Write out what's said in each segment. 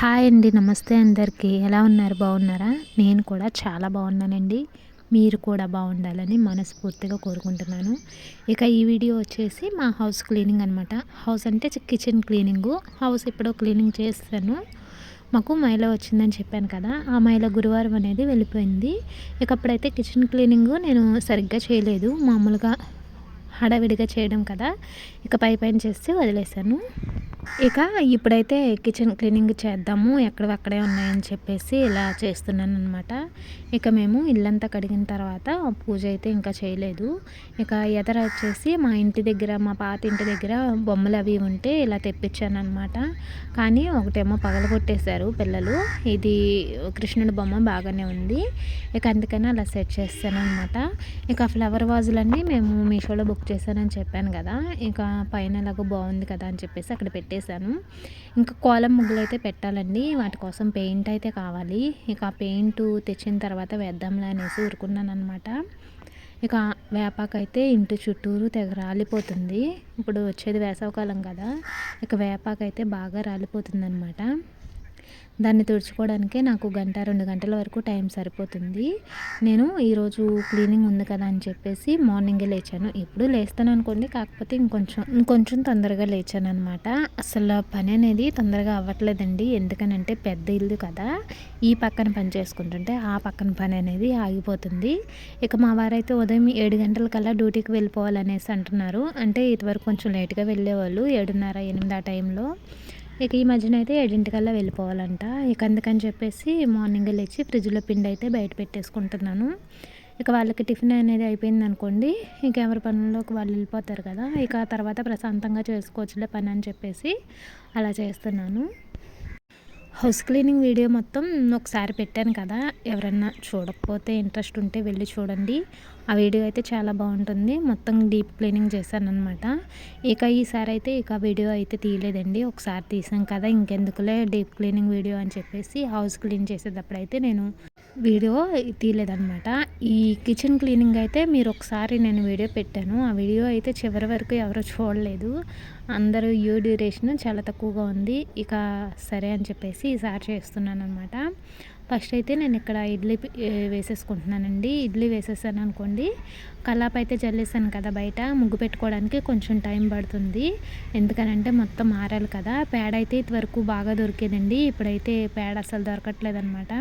Hi అండి. నమస్తే అందరికీ. ఎలా ఉన్నారు? బాగున్నారా? నేను కూడా చాలా బాగున్నానండి. మీరు కూడా బాగుండాలని మనస్ఫూర్తిగా కోరుకుంటున్నాను. ఇక ఈ వీడియో వచ్చేసి మా హౌస్ క్లీనింగ్ అనమాట. హౌస్ అంటే కిచెన్ క్లీనింగు. హౌస్ ఎప్పుడో క్లీనింగ్ చేస్తాను. మాకు మైల వచ్చిందని చెప్పాను కదా, ఆ మైల గురువారం అనేది వెళ్ళిపోయింది. ఇక అప్పుడైతే కిచెన్ క్లీనింగు నేను సరిగ్గా చేయలేదు. మామూలుగా హడావిడిగా చేయడం కదా, ఇక పైన చేసి వదిలేసాను. ఇక ఇప్పుడైతే కిచెన్ క్లీనింగ్ చేద్దాము, ఎక్కడివి అక్కడే ఉన్నాయని చెప్పేసి ఇలా చేస్తున్నాననమాట. ఇక మేము ఇల్లంతా కడిగిన తర్వాత పూజ అయితే ఇంకా చేయలేదు. ఇక ఎదర వచ్చేసి మా ఇంటి దగ్గర, మా పాత ఇంటి దగ్గర బొమ్మలు అవి ఉంటే ఇలా తెప్పించానమాట. కానీ ఒకటేమో పగలగొట్టేశారు పిల్లలు. ఇది కృష్ణుడి బొమ్మ బాగానే ఉంది. ఇక అందుకని అలా సెట్ చేస్తానమాట. ఇక ఫ్లవర్ వాజులన్నీ మేము మీషోలో బుక్ చేశానని చెప్పాను కదా, ఇక పైన ఎలాగో బాగుంది కదా అని చెప్పేసి అక్కడ పెట్టేశాను. ఇంకా కోలం ముగ్గులు అయితే పెట్టాలండి, వాటి కోసం పెయింట్ అయితే కావాలి. ఇక ఆ పెయింట్ తెచ్చిన తర్వాత వేద్దాంలే అనేసి ఊరుకున్నాను అనమాట. ఇక వేపాకైతే ఇంటి చుట్టూరు తెగ రాలిపోతుంది. ఇప్పుడు వచ్చేది వేసవకాలం కదా, ఇక వేపాకైతే బాగా రాలిపోతుంది అనమాట. దాన్ని తుడుచుకోవడానికే నాకు 1-2 గంటల వరకు టైం సరిపోతుంది. నేను ఈరోజు క్లీనింగ్ ఉంది కదా అని చెప్పేసి మార్నింగే లేచాను. ఎప్పుడు లేస్తాను అనుకోండి, కాకపోతే ఇంకొంచెం తొందరగా లేచాను అనమాట. అసలు పని అనేది తొందరగా అవ్వట్లేదండి. ఎందుకనంటే పెద్ద ఇల్లు కదా, ఈ పక్కన పని చేసుకుంటుంటే ఆ పక్కన పని అనేది ఆగిపోతుంది. ఇక మా వారైతే ఉదయం 7 గంటలకల్లా డ్యూటీకి వెళ్ళిపోవాలనేసి అంటున్నారు. అంటే ఇదివరకు కొంచెం లేట్గా వెళ్ళేవాళ్ళు, 7:30-8 ఆ టైంలో. ఇక ఈ మధ్యన అయితే 7:00కల్లా వెళ్ళిపోవాలంట. ఇక అందుకని చెప్పేసి మార్నింగే లేచి ఫ్రిడ్జ్లో పిండి అయితే బయట పెట్టేసుకుంటున్నాను. ఇక వాళ్ళకి టిఫిన్ అనేది అయిపోయింది అనుకోండి, ఇక ఎవరి పనుల్లోకి వాళ్ళు వెళ్ళిపోతారు కదా, ఇక తర్వాత ప్రశాంతంగా చేసుకోవచ్చులే పని అని చెప్పేసి అలా చేస్తున్నాను. హౌస్ క్లీనింగ్ వీడియో మొత్తం ఒకసారి పెట్టాను కదా, ఎవరన్నా చూడకపోతే ఇంట్రెస్ట్ ఉంటే వెళ్ళి చూడండి. ఆ వీడియో అయితే చాలా బాగుంటుంది. మొత్తం డీప్ క్లీనింగ్ చేశానమాట. ఇక ఈసారి అయితే ఇక వీడియో అయితే తీయలేదండి. ఒకసారి తీసాం కదా, ఇంకెందుకులే డీప్ క్లీనింగ్ వీడియో అని చెప్పేసి హౌస్ క్లీన్ చేసేటప్పుడు అయితే నేను వీడియో తీయలేదనమాట. ఈ కిచెన్ క్లీనింగ్ అయితే మీరు ఒకసారి నేను వీడియో పెట్టాను. ఆ వీడియో అయితే చివరి వరకు ఎవరు చూడలేదు. అందరూ డ్యూరేషన్ చాలా తక్కువగా ఉంది. ఇక సరే అని చెప్పేసి ఈసారి చేస్తున్నాను అనమాట. ఫస్ట్ అయితే నేను ఇక్కడ ఇడ్లీ వేసేసుకుంటున్నానండి. ఇడ్లీ వేసేసాను అనుకోండి, కల్లాపు అయితే జల్లేసాను కదా బయట, ముగ్గు పెట్టుకోవడానికి కొంచెం టైం పడుతుంది. ఎందుకనంటే మొత్తం ఆరాలి కదా. పేడ అయితే ఇదివరకు బాగా దొరికేదండి, ఇప్పుడైతే పేడ అసలు దొరకట్లేదు అనమాట.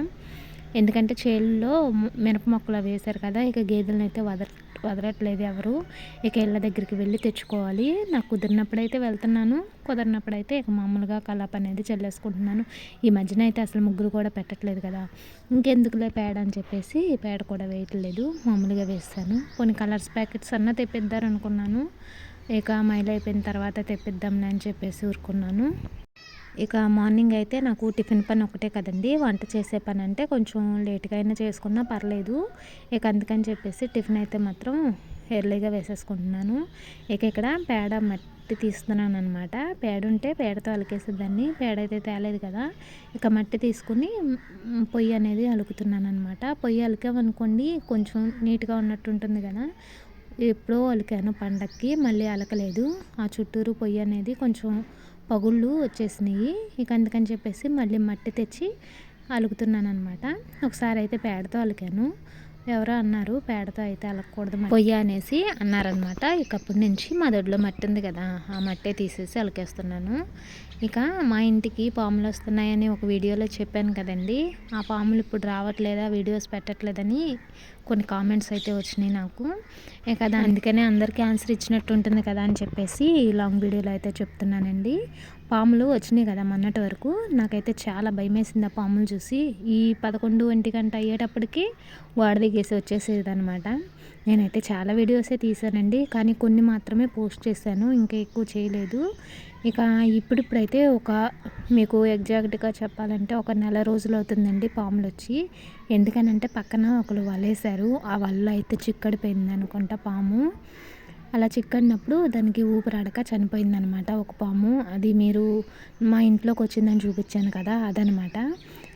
ఎందుకంటే చేల్లో మినప మొక్కలు వేశారు కదా, ఇక గేదెలను అయితే వదలట్లేదు ఎవరు. ఇక ఇళ్ళ దగ్గరికి వెళ్ళి తెచ్చుకోవాలి. నాకు కుదిరినప్పుడైతే వెళ్తున్నాను, కుదిరినప్పుడైతే ఇక మామూలుగా కలాప్ అనేది చల్లేసుకుంటున్నాను. ఈ మధ్యన అయితే అసలు ముగ్గురు కూడా పెట్టట్లేదు కదా, ఇంకెందుకులే పేడ అని చెప్పేసి పేడ కూడా వేయట్లేదు, మామూలుగా వేస్తాను. కొన్ని కలర్స్ ప్యాకెట్స్ అన్నా తెప్పిద్దారనుకున్నాను. ఇక మైలు అయిపోయిన తర్వాత తెప్పిద్దాంలే అని చెప్పేసి ఊరుకున్నాను. ఇక మార్నింగ్ అయితే నాకు టిఫిన్ పని ఒకటే కదండి, వంట చేసే పని అంటే కొంచెం లేట్గా అయినా చేసుకున్నా పర్లేదు. ఇక అందుకని చెప్పేసి టిఫిన్ అయితే మాత్రం ఎర్లీగా వేసేసుకుంటున్నాను. ఇక ఇక్కడ పేడ మట్టి తీస్తున్నాను అనమాట. పేడ ఉంటే పేడతో అలికేసేదాన్ని, పేడ అయితే తేలేదు కదా, ఇక మట్టి తీసుకుని పొయ్యి అనేది అలుకుతున్నాను అనమాట. పొయ్యి అలికామనుకోండి కొంచెం నీట్గా ఉన్నట్టు ఉంటుంది కదా. ఎప్పుడో అలికాను పండక్కి, మళ్ళీ అలకలేదు. ఆ చుట్టూరు పొయ్యి అనేది కొంచెం పగుళ్ళు వచ్చేసినాయి. ఇక అందుకని చెప్పేసి మళ్ళీ మట్టి తెచ్చి అలుకుతున్నాను అనమాట. ఒకసారి అయితే పేడతో అలికాను. ఎవరో అన్నారు పేడతో అయితే అలకూడదు పొయ్యి అనేసి అన్నారనమాట. ఇక అప్పటి నుంచి మా దొడ్లో మట్టి ఉంది కదా, ఆ మట్టే తీసేసి అలికేస్తున్నాను. ఇక మా ఇంటికి పాములు వస్తున్నాయని ఒక వీడియోలో చెప్పాను కదండి, ఆ పాములు ఇప్పుడు రావట్లేదా, వీడియోస్ పెట్టట్లేదని కొన్ని కామెంట్స్ అయితే వచ్చినాయి నాకు. ఇక అందుకనే అందరికీ ఆన్సర్ ఇచ్చినట్టు ఉంటుంది కదా అని చెప్పేసి లాంగ్ వీడియోలో అయితే చెప్తున్నానండి. పాములు వచ్చినాయి కదా మొన్నటి వరకు, నాకైతే చాలా భయం వేసింది ఆ పాములు చూసి. ఈ 11-1 గంట అయ్యేటప్పటికి దిగేసి వచ్చేసేది అనమాట. నేనైతే చాలా వీడియోసే తీసానండి, కానీ కొన్ని మాత్రమే పోస్ట్ చేశాను, ఇంకా ఎక్కువ చేయలేదు. ఇక ఇప్పుడిప్పుడైతే మీకు ఎగ్జాక్ట్గా చెప్పాలంటే ఒక నెల రోజులు అవుతుందండి పాములు వచ్చి. ఎందుకనంటే పక్కన ఒకరు వలేశారు, ఆ వల్ల అయితే చిక్కడిపోయింది అనుకుంటా పాము. అలా చిక్కడినప్పుడు దానికి ఊపిరాడక చనిపోయిందనమాట ఒక పాము. అది మీరు మా ఇంట్లోకి వచ్చిందని చూపించాను కదా, అదనమాట.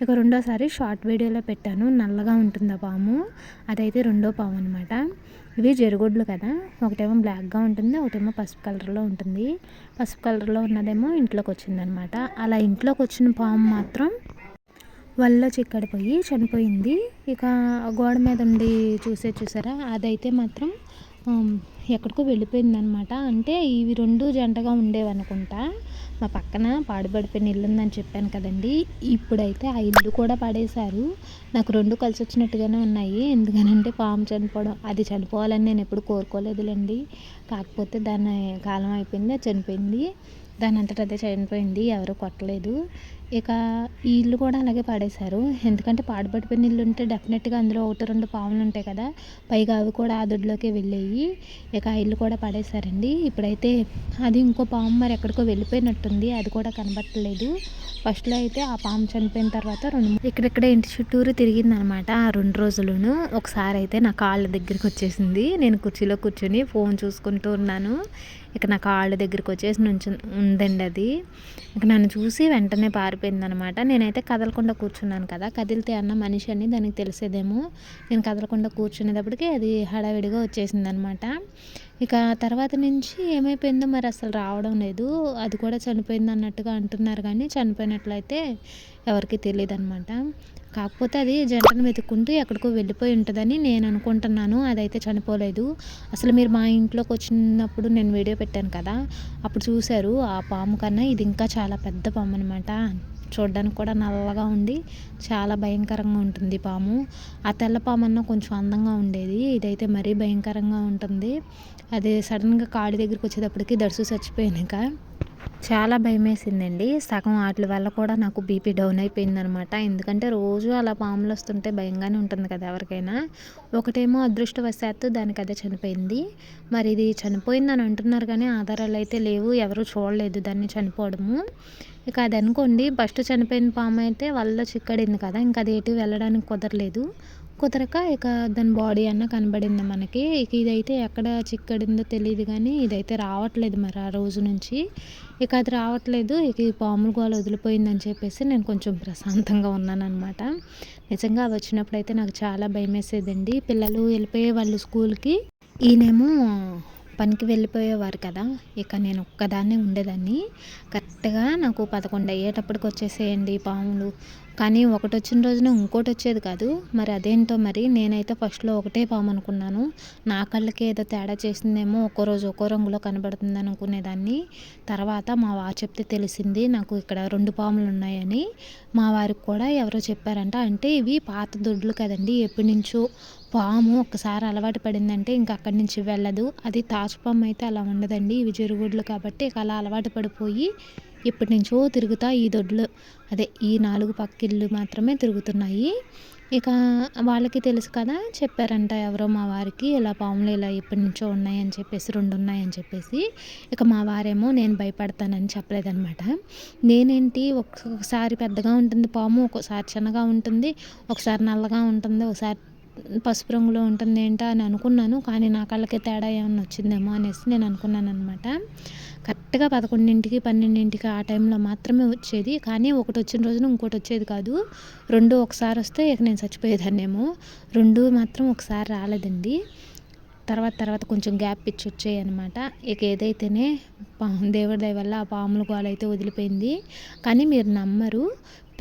ఇక రెండోసారి షార్ట్ వీడియోలో పెట్టాను, నల్లగా ఉంటుంది ఆ పాము, అదైతే రెండో పాము అనమాట. ఇవి జరుగుడ్లు కదా, ఒకటేమో బ్లాక్గా ఉంటుంది, ఒకటేమో పసుపు కలర్లో ఉంటుంది. పసుపు కలర్లో ఉన్నదేమో ఇంట్లోకి వచ్చిందనమాట. అలా ఇంట్లోకి వచ్చిన పాము మాత్రం వల్ల చిక్కడిపోయి చనిపోయింది. ఇక గోడ మీద ఉండి చూసారా, అదైతే మాత్రం ఎక్కడికో వెళ్ళిపోయిందనమాట. అంటే ఇవి రెండు జంటగా ఉండేవనుకుంటా. మా పక్కన పాడుపడిపోయిన ఇల్లు ఉందని చెప్పాను కదండి, ఇప్పుడైతే ఆ ఇల్లు కూడా పడేశారు. నాకు రెండు కలిసి వచ్చినట్టుగానే ఉన్నాయి. ఎందుకనంటే పాము చనిపోవడం, అది చనిపోవాలని నేను ఎప్పుడు కోరుకోలేదులేండి. కాకపోతే దాని కాలం అయిపోయింది, అది చనిపోయింది. దాని అంతటా అదే చనిపోయింది, ఎవరు కొట్టలేదు. ఇక ఈ ఇల్లు కూడా అలాగే పడేశారు. ఎందుకంటే పాడుపడిపోయిన ఇల్లు ఉంటే డెఫినెట్గా అందులో ఒకటి రెండు పాములు ఉంటాయి కదా, పైగా అవి కూడా ఆ దొడ్లోకే వెళ్ళాయి. ఇక ఆ ఇల్లు కూడా పడేశారండి. ఇప్పుడైతే అది ఇంకో పాము మరి ఎక్కడికో వెళ్ళిపోయినట్టుంది, అది కూడా కనబట్టలేదు. ఫస్ట్లో అయితే ఆ పాము చనిపోయిన తర్వాత ఇక్కడిక్కడ ఇంటి చుట్టూరు తిరిగిందనమాట ఆ 2 రోజులును. ఒకసారి అయితే నా కాళ్ళ దగ్గరికి వచ్చేసింది. నేను కుర్చీలో కూర్చొని ఫోన్ చూసుకుంటూ ఉన్నాను. ఇక నా కాళ్ళ దగ్గరికి వచ్చేసి ఉందండి అది. ఇక నన్ను చూసి వెంటనే పారిపోయింది అనమాట. నేనైతే కదలకుండా కూర్చున్నాను కదా, కదిలితే అన్న మనిషి అని దానికి తెలిసేదేమో. నేను కదలకుండా కూర్చునేటప్పటికి అది హడావిడిగా వచ్చేసింది అనమాట. ఇక తర్వాత నుంచి ఏమైపోయిందో మరి అసలు రావడం లేదు. అది కూడా చనిపోయింది అన్నట్టుగా అంటున్నారు, కానీ చనిపోయినట్లయితే ఎవరికీ తెలియదు అనమాట. కాకపోతే అది జంటను వెతుక్కుంటూ ఎక్కడికో వెళ్ళిపోయి ఉంటుందని నేను అనుకుంటున్నాను. అదైతే చనిపోలేదు. అసలు మీరు మా ఇంట్లోకి వచ్చినప్పుడు నేను వీడియో పెట్టాను కదా, అప్పుడు చూశారు. ఆ పాము కన్నా ఇది ఇంకా చాలా పెద్ద పాము అనమాట. చూడడానికి కూడా నల్లగా ఉండి చాలా భయంకరంగా ఉంటుంది పాము. ఆ తెల్ల పాము అన్న కొంచెం అందంగా ఉండేది, ఇదైతే మరీ భయంకరంగా ఉంటుంది. అది సడన్గా కాడి దగ్గరికి వచ్చేటప్పటికి దర్శు చచ్చిపోయాక చాలా భయమేసిందండి. సగం వాటి వల్ల కూడా నాకు బీపీ డౌన్ అయిపోయిందనమాట. ఎందుకంటే రోజు అలా పాములు వస్తుంటే భయంగానే ఉంటుంది కదా ఎవరికైనా. ఒకటేమో అదృష్టవశాత్తు దానికి అదే చనిపోయింది. మరి ఇది చనిపోయిందని అంటున్నారు కానీ ఆధారాలు అయితే లేవు, ఎవరు చూడలేదు దాన్ని చనిపోవడము. ఇక అది అనుకోండి, ఫస్ట్ చనిపోయిన పాము అయితే వల్ల చిక్కడింది కదా, ఇంకా అది ఎటు వెళ్ళడానికి కుదరక ఇక దాని బాడీ అన్న కనబడింది మనకి. ఇక ఇదైతే ఎక్కడ చిక్కడిందో తెలియదు, కానీ ఇదైతే రావట్లేదు మరి ఆ రోజు నుంచి. ఇక అది రావట్లేదు. ఇక ఈ పాముల గోల వదిలిపోయిందని చెప్పేసి నేను కొంచెం ప్రశాంతంగా ఉన్నానన్నమాట. నిజంగా అవి వచ్చినప్పుడు అయితే నాకు చాలా భయమేసేదండి. పిల్లలు వెళ్ళిపోయే వాళ్ళు స్కూల్కి, ఈయనేమో పనికి వెళ్ళిపోయేవారు కదా, ఇక నేను ఒక్కదాన్నే ఉండేదాన్ని. కరెక్ట్గా నాకు 11 అయ్యేటప్పటికి వచ్చేసేయండి పాములు. కానీ ఒకటి వచ్చిన రోజున ఇంకోటి వచ్చేది కాదు. మరి అదేంటో మరి, నేనైతే ఫస్ట్లో ఒకటే పాము అనుకున్నాను. నా కళ్ళకి ఏదో తేడా చేసిందేమో, ఒక్కో రోజు ఒక్కో రంగులో కనబడుతుంది అనుకునేదాన్ని. తర్వాత మా వారు చెప్తే తెలిసింది నాకు ఇక్కడ 2 పాములు ఉన్నాయని. మా వారికి కూడా ఎవరో చెప్పారంట. అంటే ఇవి పాత దొడ్లు కదండి, ఎప్పటి నుంచో పాము ఒక్కసారి అలవాటు పడిందంటే ఇంక అక్కడి నుంచి వెళ్ళదు. అది తాచుపాము అయితే అలా ఉండదండి, ఇవి జరుగుడ్లు కాబట్టి ఇక అలా అలవాటు పడిపోయి ఎప్పటి నుంచో తిరుగుతా ఈ దొడ్లు, అదే ఈ 4 పక్కిళ్ళు మాత్రమే తిరుగుతున్నాయి. ఇక వాళ్ళకి తెలుసు కదా, చెప్పారంట ఎవరో మా వారికి, ఇలా పాములు ఇలా ఎప్పటి నుంచో ఉన్నాయని చెప్పేసి, 2 ఉన్నాయని చెప్పేసి. ఇక మా వారేమో నేను భయపడతానని చెప్పలేదనమాట. నేనేంటి, ఒక్కొక్కసారి పెద్దగా ఉంటుంది పాము, ఒక్కోసారి చిన్నగా ఉంటుంది, ఒకసారి నల్లగా ఉంటుంది, ఒకసారి పసుపు రంగులో ఉంటుంది ఏంటా అని అనుకున్నాను. కానీ నా కళ్ళకి తేడా ఏమన్నా వచ్చిందేమో అనేసి నేను అనుకున్నాను అనమాట. కరెక్ట్గా 11కి 12కి ఆ టైంలో మాత్రమే వచ్చేది. కానీ ఒకటి వచ్చిన రోజున ఇంకోటి వచ్చేది కాదు. 2 ఒకసారి వస్తే ఇక నేను చచ్చిపోయేదాన్నేమో. 2 మాత్రం ఒకసారి రాలేదండి. తర్వాత కొంచెం గ్యాప్ ఇచ్చి వచ్చాయి అనమాట. ఇక ఏదైతేనే దేవుడి దయ వల్ల ఆ పాముల గోల అయితే వదిలిపోయింది. కానీ మీరు నమ్మరు,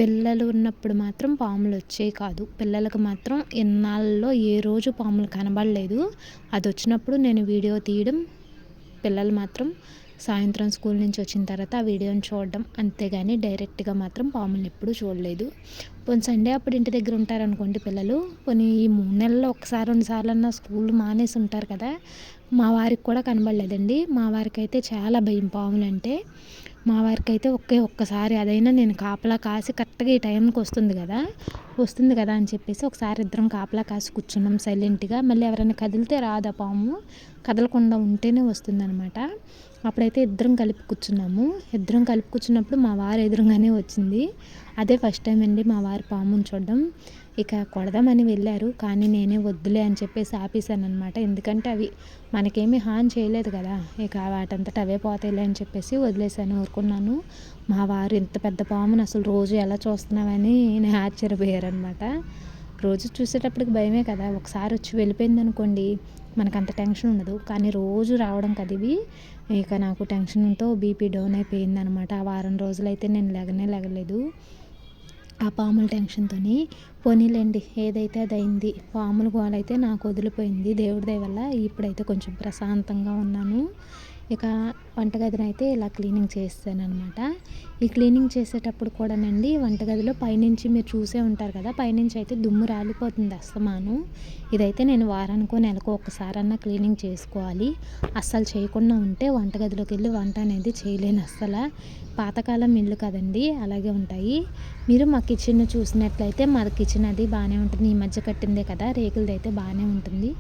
పిల్లలు ఉన్నప్పుడు మాత్రం పాములు వచ్చేవి కాదు. పిల్లలకు మాత్రం ఇన్నాళ్ళలో ఏ రోజు పాములు కనబడలేదు. అది వచ్చినప్పుడు నేను వీడియో తీయడం, పిల్లలు మాత్రం సాయంత్రం స్కూల్ నుంచి వచ్చిన తర్వాత ఆ వీడియోని చూడడం, అంతేగాని డైరెక్ట్గా మాత్రం పాములు ఎప్పుడూ చూడలేదు. పోనీ సండే అప్పుడు ఇంటి దగ్గర ఉంటారనుకోండి పిల్లలు, పోనీ ఈ 3 నెలల్లో ఒకసారి 2 సార్లన్నా స్కూల్ మానేసి ఉంటారు కదా, మా వారికి కూడా కనబడలేదండి. మా వారికి అయితే చాలా భయం పాములంటే. మా వారికి అయితే ఒక్కసారి, అదైనా నేను కాపలా కాసి కరెక్ట్గా ఈ టైంకి వస్తుంది కదా అని చెప్పేసి ఒకసారి ఇద్దరం కాపలా కాసి కూర్చున్నాం సైలెంట్గా. మళ్ళీ ఎవరైనా కదిలితే రాదా పాము, కదలకుండా ఉంటేనే వస్తుందనమాట. అప్పుడైతే ఇద్దరం కలిపి కూర్చున్నాము. ఇద్దరం కలిపి కూర్చున్నప్పుడు మా వారు ఎదురుగానే వచ్చింది. అదే ఫస్ట్ టైం అండి మా వారు పాముని చూడడం. ఇక కొడదామని వెళ్ళారు, కానీ నేనే వద్దులే అని చెప్పేసి ఆపేసాననమాట. ఎందుకంటే అవి మనకేమీ హాని చేయలేదు కదా, ఇక వాటంతట అవే పోతాయిలే అని చెప్పేసి వదిలేసాను, ఊరుకున్నాను. మా వారు ఇంత పెద్ద పాముని అసలు రోజు ఎలా చూస్తున్నావని ఆశ్చర్యపోయారనమాట. రోజు చూసేటప్పటికి భయమే కదా, ఒకసారి వచ్చి వెళ్ళిపోయింది అనుకోండి మనకంత టెన్షన్ ఉండదు. కానీ రోజు రావడం కదా ఇవి, ఇక నాకు టెన్షన్తో బీపీ డౌన్ అయిపోయిందనమాట. ఆ వారం రోజులైతే నేను లెగలేదు ఆ పాముల టెన్షన్తోని. పోనీలేండి, ఏదైతే అది అయింది. పాముల గోలైతే నాకు వదిలిపోయింది దేవుడి దయ వల్ల. ఇప్పుడైతే కొంచెం ప్రశాంతంగా ఉన్నాను. ఇక వంటగదినైతే ఇలా క్లీనింగ్ చేస్తాననమాట. ఈ క్లీనింగ్ చేసేటప్పుడు కూడానండి వంటగదిలో పైనుంచి మీరు చూసే ఉంటారు కదా, పైనుంచి అయితే దుమ్ము రాలిపోతుంది అస్తమాను. ఇదైతే నేను వారానికో నెలకో ఒక్కసారన్నా క్లీనింగ్ చేసుకోవాలి. అస్సలు చేయకుండా ఉంటే వంటగదిలోకి వెళ్ళి వంట అనేది చేయలేను అస్సలు. పాతకాలం ఇల్లు కదండి, అలాగే ఉంటాయి. మీరు మా కిచెన్ చూసినట్లయితే మా కిచెన్ అది బాగానే ఉంటుంది. ఈ మధ్య కట్టిందే కదా, రేకులది అయితే బాగానే ఉంటుంది.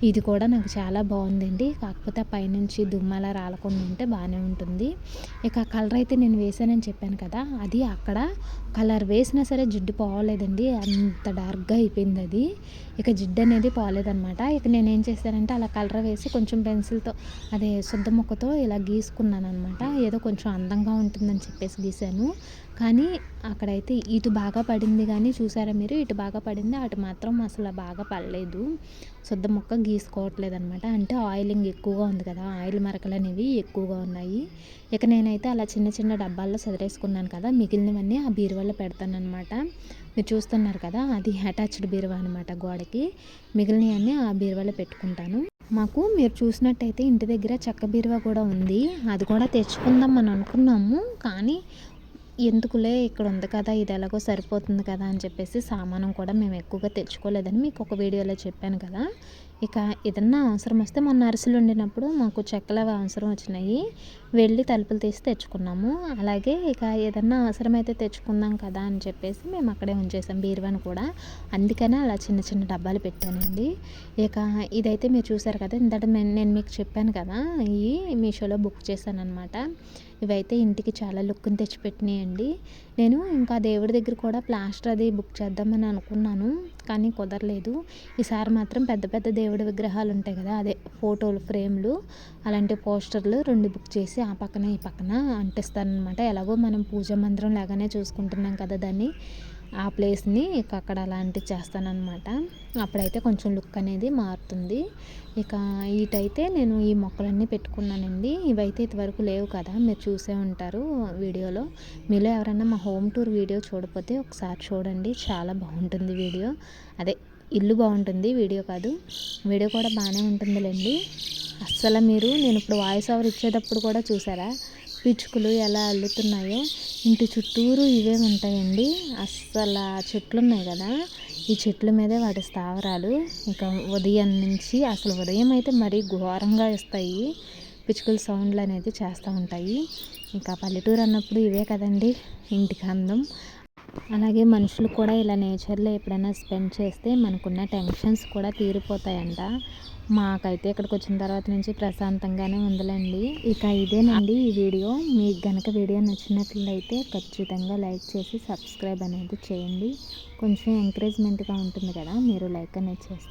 ఇది కూడా నాకు చాలా బాగుందండి. కాకపోతే పైనుంచి దుమ్ము అలా రాలకుండా ఉంటే బాగానే ఉంటుంది. ఇక కలర్ అయితే నేను వేసానని చెప్పాను కదా, అది అక్కడ కలర్ వేసినా సరే జిడ్డు పోవలేదండి, అంత డార్క్గా అయిపోయింది అది. ఇక జిడ్డు అనేది పోలేదనమాట. ఇక నేనేం చేశానంటే అలా కలర్ వేసి కొంచెం పెన్సిల్తో అదే శుద్ధ ముక్కతో ఇలా గీసుకున్నాను అనమాట. ఏదో కొంచెం అందంగా ఉంటుందని చెప్పేసి గీశాను. కానీ అక్కడైతే ఇటు బాగా పడింది, కానీ చూసారా మీరు, ఇటు బాగా పడింది, అటు మాత్రం అసలు బాగా పడలేదు. శుద్ధ ముక్క గీసుకోవట్లేదు అనమాట. అంటే ఆయిలింగ్ ఎక్కువగా ఉంది కదా, ఆయిల్ మరకలు అనేవి ఎక్కువగా ఉన్నాయి. ఇక నేనైతే అలా చిన్న చిన్న డబ్బాల్లో సదిరేసుకున్నాను కదా, మిగిలినవన్నీ ఆ బీరువాలో పెడతానమాట. మీరు చూస్తున్నారు కదా, అది అటాచ్డ్ బీరువా అనమాట గోడకి. మిగిలినవన్నీ ఆ బీరువాలో పెట్టుకుంటాను. మాకు మీరు చూసినట్టయితే ఇంటి దగ్గర చెక్క బీరువా కూడా ఉంది. అది కూడా తెచ్చుకుందాం అని అనుకున్నాము, కానీ ఎందుకులే ఇక్కడ ఉంది కదా, ఇది ఎలాగో సరిపోతుంది కదా అని చెప్పేసి సామానం కూడా మేము ఎక్కువగా తెచ్చుకోలేదని మీకు ఒక వీడియోలో చెప్పాను కదా. ఇక ఏదన్నా అవసరం వస్తే మొన్న అరిసెలు వండినప్పుడు మాకు చెక్కలు అవి అవసరం వచ్చినాయి, వెళ్ళి తలుపులు తీసి తెచ్చుకున్నాము. అలాగే ఇక ఏదన్నా అవసరమైతే తెచ్చుకుందాం కదా అని చెప్పేసి మేము అక్కడే ఉంచేసాం బీరువాని కూడా. అందుకనే అలా చిన్న చిన్న డబ్బాలు పెట్టానండి. ఇక ఇదైతే మీరు చూసారు కదా, ఇంతట నేను మీకు చెప్పాను కదా, ఇవి మీషోలో బుక్ చేశాను అనమాట. ఇవైతే ఇంటికి చాలా లుక్ని తెచ్చిపెట్టినాయండి. నేను ఇంకా దేవుడి దగ్గర కూడా ప్లాస్టర్ అది బుక్ చేద్దామని అనుకున్నాను, కానీ కుదరలేదు. ఈసారి మాత్రం పెద్ద పెద్ద దేవుడి విగ్రహాలు ఉంటాయి కదా, అదే ఫోటోలు ఫ్రేమ్లు, అలాంటి పోస్టర్లు 2 బుక్ చేసి ఆ పక్కన ఈ పక్కన అంటిస్తానమాట. ఎలాగో మనం పూజా మందిరం లాగానే చూసుకుంటున్నాం కదా దాన్ని, ఆ ప్లేస్ని ఇక అక్కడ అలా అంటించేస్తానమాట. అప్పుడైతే కొంచెం లుక్ అనేది మారుతుంది. ఇక ఇటైతే నేను ఈ మొక్కలన్నీ పెట్టుకున్నానండి. ఇవైతే ఇంతవరకు లేవు కదా, మీరు చూసే ఉంటారు వీడియోలో. మీలో ఎవరైనా మా హోమ్ టూర్ వీడియో చూడకపోతే ఒకసారి చూడండి, చాలా బాగుంటుంది వీడియో. అదే ఇల్లు బాగుంటుంది, వీడియో కాదు. వీడియో కూడా బాగానే ఉంటుందిలేండి. అస్సలు నేను ఇప్పుడు వాయిస్ ఓవర్ ఇచ్చేటప్పుడు కూడా చూసారా పిచ్చుకలు ఎలా అల్లుతున్నాయో. ఇంటి చుట్టూరు ఇవే ఉంటాయండి. అస్సలు చెట్లు ఉన్నాయి కదా, ఈ చెట్ల మీదే వాటి స్థావరాలు. ఇక ఉదయం నుంచి అసలు ఉదయం అయితే మరీ ఘోరంగా ఇస్తాయి, పిచ్చుకల సౌండ్లు అనేది చేస్తూ ఉంటాయి. ఇంకా పల్లెటూరు అన్నప్పుడు ఇవే కదండి ఇంటికి అందం. అలాగే మనుషులు కూడా ఇలా నేచర్లో ఎప్పుడైనా స్పెండ్ చేస్తే మనకున్న టెన్షన్స్ కూడా తీరిపోతాయంట. మాకైతే ఇక్కడికి వచ్చిన తర్వాత నుంచి ప్రశాంతంగానే ఉందిలేండి. ఇక ఇదేనండి ఈ వీడియో. మీకు కనుక వీడియో నచ్చినట్లయితే ఖచ్చితంగా లైక్ చేసి సబ్స్క్రైబ్ అనేది చేయండి. కొంచెం ఎంకరేజ్మెంట్గా ఉంటుంది కదా, మీరు లైక్ అనేది చేస్తే.